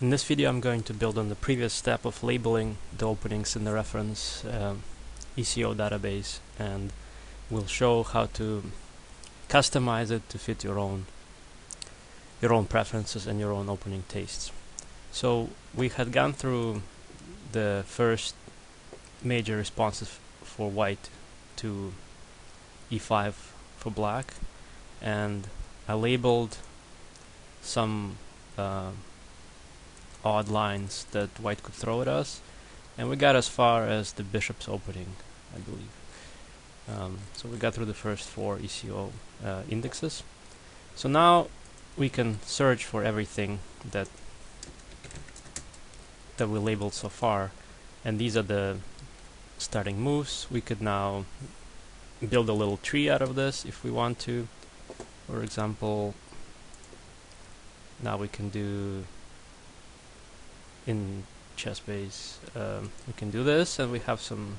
In this video I'm going to build on the previous step of labeling the openings in the reference ECO database, and we'll show how to customize it to fit your own preferences and your own opening tastes. So we had gone through the first major responses for white to E5 for black, and I labeled some odd lines that white could throw at us, and we got as far as the bishop's opening, I believe. So we got through the first 4 ECO indexes. So now we can search for everything that we labeled so far, and these are the starting moves. We could now build a little tree out of this if we want to. For example, now we can do in ChessBase, we can do this, and we have some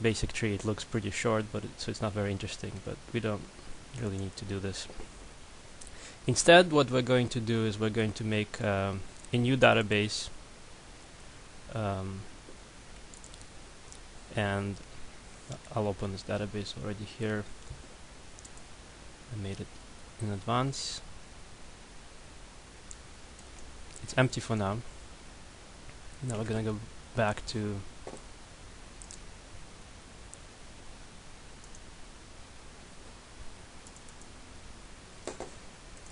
basic tree. It looks pretty short, but so it's not very interesting, but we don't really need to do this. Instead, what we're going to do is we're going to make a new database, and I'll open this database already here. I made it in advance. It's empty for now. Now we're gonna go back to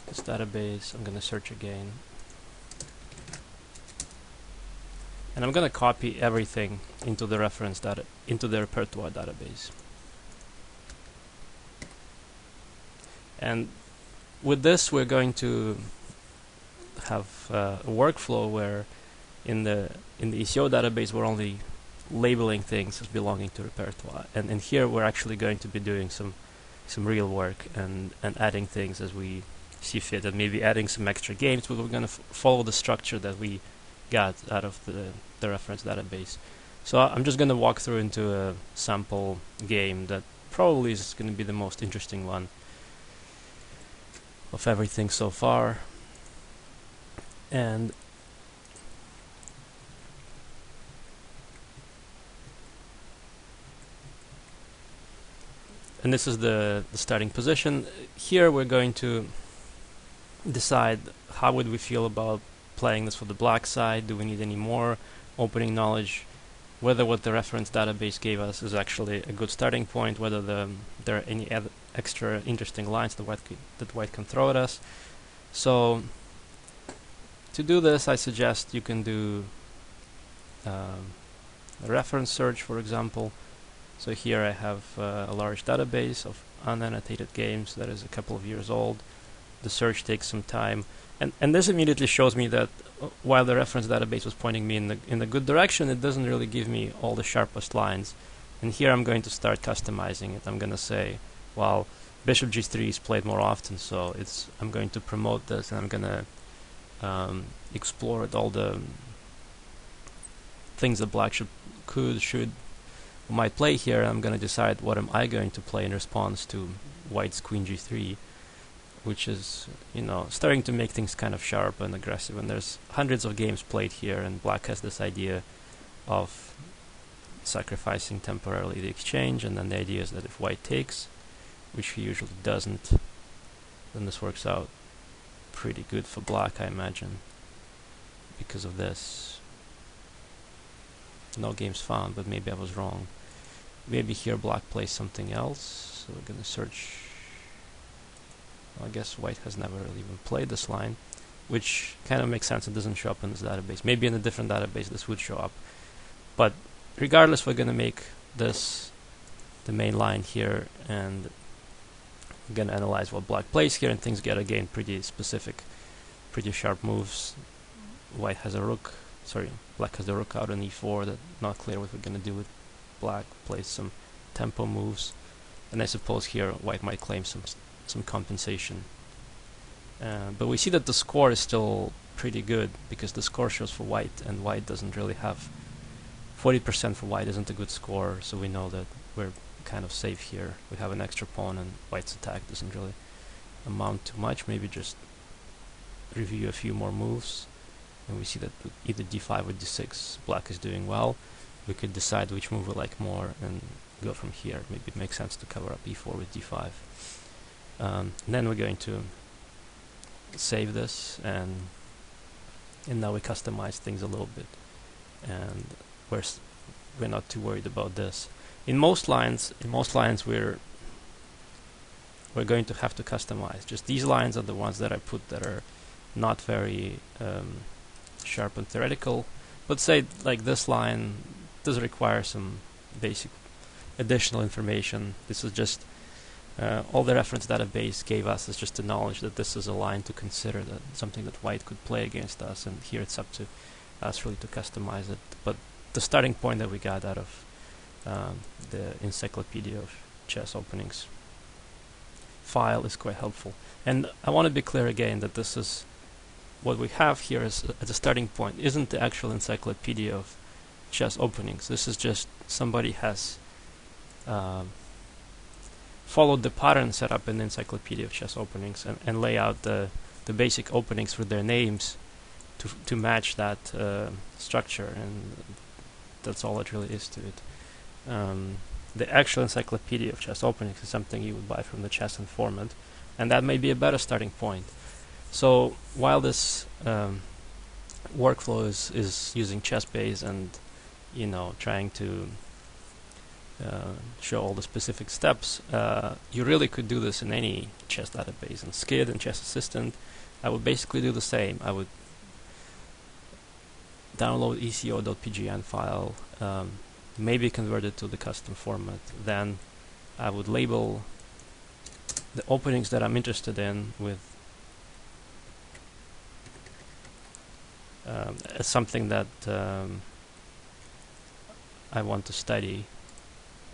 this database. I'm gonna search again, and I'm gonna copy everything into the reference data, into the repertoire database. And with this, we're going to have a workflow where in the ECO database we're only labeling things as belonging to repertoire, and here we're actually going to be doing some real work and adding things as we see fit, and maybe adding some extra games, but we're going to follow the structure that we got out of the reference database. So I'm just going to walk through into a sample game that probably is going to be the most interesting one of everything so far. And this is the starting position. Here we're going to decide how would we feel about playing this for the black side. Do we need any more opening knowledge? Whether what the reference database gave us is actually a good starting point, whether there are any extra interesting lines that white can throw at us. So to do this, I suggest you can do a reference search, for example. So here I have a large database of unannotated games that is a couple of years old. The search takes some time, and this immediately shows me that while the reference database was pointing me in the good direction, it doesn't really give me all the sharpest lines. And here I'm going to start customizing it. I'm going to say, well, bishop g3 is played more often, so I'm going to promote this, and I'm going to explore all the things that black might play here. I'm going to decide what am I going to play in response to white's queen g3, which is, starting to make things kind of sharp and aggressive. And there's hundreds of games played here, and black has this idea of sacrificing temporarily the exchange, and then the idea is that if white takes, which he usually doesn't, then this works out pretty good for black, I imagine, because of this. No games found, but maybe I was wrong. Maybe here black plays something else, so we're going to search. Well, I guess white has never really even played this line, which kind of makes sense. It doesn't show up in this database. Maybe in a different database this would show up. But regardless, we're going to make this the main line here, and we're going to analyze what black plays here, and things get again pretty specific, pretty sharp moves. White has a rook, black has the rook out on e4. That's not clear what we're going to do with black. Plays some tempo moves, and I suppose here white might claim some compensation. But we see that the score is still pretty good, because the score shows for white, and white doesn't really have 40% for white isn't a good score, so we know that we're kind of safe here. We have an extra pawn, and white's attack doesn't really amount to much. Maybe just review a few more moves. and we see that with either d5 or d6 black is doing well. We could decide which move we like more and go from here. Maybe it makes sense to cover up e4 with d5. Then we're going to save this, and now we customize things a little bit, and we're not too worried about this. In most lines we're going to have to customize. Just these lines are the ones that I put that are not very sharp and theoretical, but say like this line does require some basic additional information. This is just all the reference database gave us is just the knowledge that this is a line to consider, that something that white could play against us, and here it's up to us really to customize it. But the starting point that we got out of the Encyclopedia of Chess Openings file is quite helpful. And I want to be clear again that this is what we have here as a starting point isn't the actual Encyclopedia of Chess Openings. This is just somebody has followed the pattern set up in the Encyclopedia of Chess Openings and lay out the basic openings with their names to match that structure, and that's all it really is to it. The actual Encyclopedia of Chess Openings is something you would buy from the Chess Informant, and that may be a better starting point. So while this workflow is using ChessBase and trying to show all the specific steps, you really could do this in any chess database. In Skid and Chess Assistant, I would basically do the same. I would download eco.pgn file, maybe convert it to the custom format. Then I would label the openings that I'm interested in with as something that I want to study,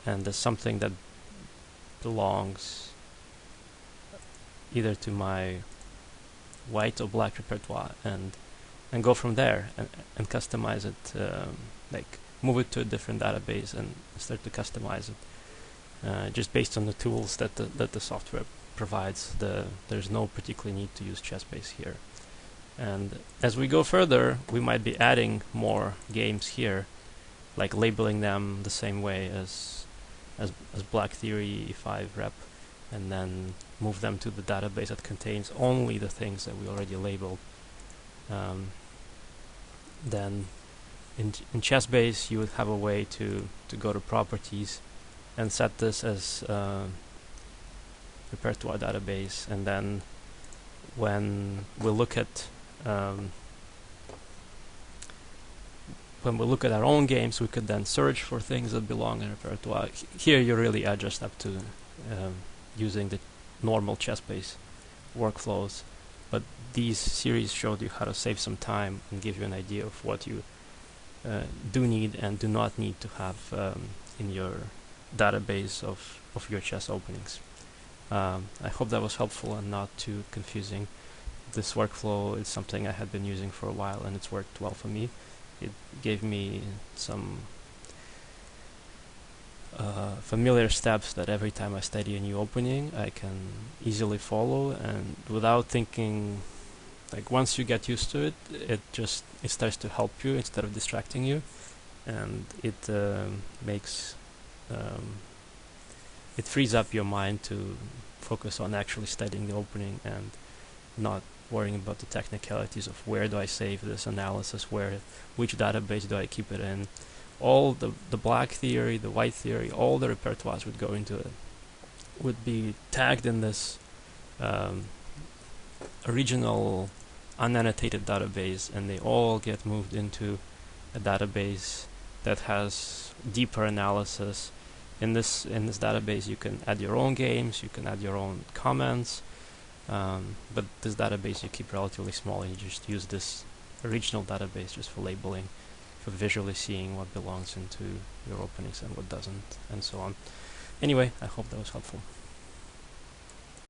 and as something that belongs either to my white or black repertoire, and go from there and customize it, like move it to a different database and start to customize it, just based on the tools that the software provides. There's no particular need to use ChessBase here. And as we go further, we might be adding more games here, like labeling them the same way as Black Theory, E5 Rep, and then move them to the database that contains only the things that we already labeled. Then in ChessBase you would have a way to go to properties and set this as repertoire database, and then when we look at our own games, we could then search for things that belong in repertoire. Here you really are just up to using the normal ChessBase workflows, but these series showed you how to save some time and give you an idea of what you do need and do not need to have in your database of your chess openings. I hope that was helpful and not too confusing. This workflow is something I had been using for a while, and it's worked well for me. It gave me some familiar steps that every time I study a new opening I can easily follow, and without thinking. Like once you get used to it, it starts to help you instead of distracting you, and it makes it frees up your mind to focus on actually studying the opening and not worrying about the technicalities of where do I save this analysis, which database do I keep it in. All the black theory, the white theory, all the repertoires would go into it, would be tagged in this original unannotated database, and they all get moved into a database that has deeper analysis. In this database you can add your own games, you can add your own comments, but this database you keep relatively small, and you just use this original database just for labeling, for visually seeing what belongs into your openings and what doesn't, and so on. Anyway, I hope that was helpful.